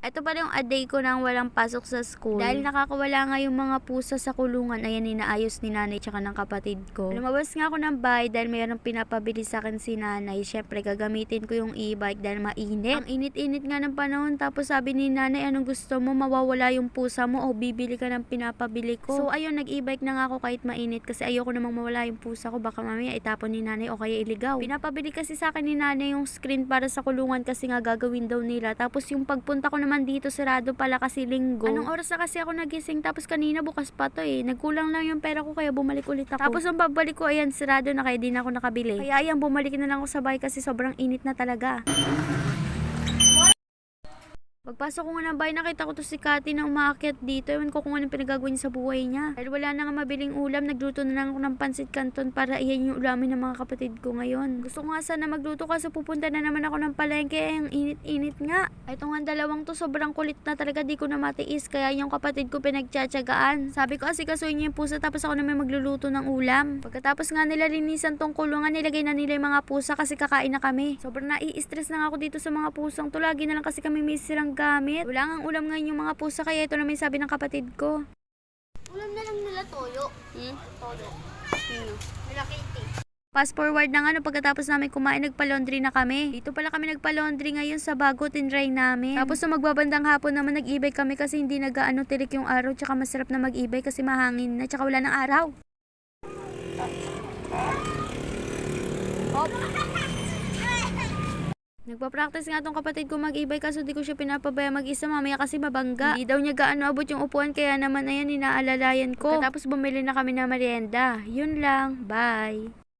Ito pala yung a day ko nang walang pasok sa school. Dahil nakakawala nga yung mga pusa sa kulungan, ayan, inaayos ni nanay tsaka ng kapatid ko. Lumabas nga ako ng bahay dahil mayroong pinapabili sa akin si nanay. Syempre, gagamitin ko yung e-bike dahil mainit. Ang init-init nga ng panahon. Tapos sabi ni nanay, anong gusto mo? Mawawala yung pusa mo o bibili ka ng pinapabili ko? So ayun, nag-e-bike na nga ako kahit mainit kasi ayoko namang mawala yung pusa ko. Baka mamaya itapon ni nanay o kaya iligaw. Pinapabili kasi sa akin ni nanay yung screen para sa kulungan kasi nga gagawin daw nila. Tapos yung pagpunta ko naman dito, sarado pala kasi linggo. Anong oras na kasi ako nagising? Tapos kanina bukas pa to eh. Nagkulang lang yung pera ko kaya bumalik ulit ako. Tapos ang babalik ko, ayan, sarado na kaya di na ako nakabili. Kaya ayan, bumalik na lang ako sa bahay kasi sobrang init na talaga. Pagpasok ko nga ng bahay, nakita ko to si Kati na umaakyat dito. Ewan ko kung anong pinagagawin niya sa buhay niya. Dahil wala na nga mabiling ulam, nagluto na lang ako ng pansit canton para iyan yung ulamin ng mga kapatid ko ngayon. Gusto ko nga sana magluto kasi pupunta na naman ako ng palengke. Ang init-init nga. Ito nga dalawang to, sobrang kulit na talaga, di ko na matiis. Kaya yung kapatid ko pinagtsatsagaan. Sabi ko kasi kasuin niya yung pusa tapos ako naman magluluto ng ulam. Pagkatapos nga nila linisan tong kulungan, nilagay na nila yung mga pusa kasi kakain na kami. Sobrang nai-stress na nga ako dito sa mga pusang to. Lagi na lang kasi kami may sirang gamit. Wala ngang ulam ngayon yung mga pusa kaya ito naman sabi ng kapatid ko. Ulam na lang nila toyo. Toyo. Nila Katie. Fast forward na nga, no, pagkatapos namin kumain, nagpa-laundry na kami. Dito pala kami nagpa-laundry ngayon sa bago tinray namin. Tapos sa magbabandang hapon naman nag-e-bike kami kasi hindi nag-aano tirik yung araw, tsaka masarap na mag-e-bike kasi mahangin na, tsaka wala ng araw. Hop. Nagpa-practice nga tong kapatid ko mag-e-bike kaso di ko siya pinapabaya mag-isa mamaya kasi mabangga. Hindi daw niya gaano abot yung upuan kaya naman ayan, inaalalayan ko. Tapos bumili na kami ng merienda. Yun lang. Bye.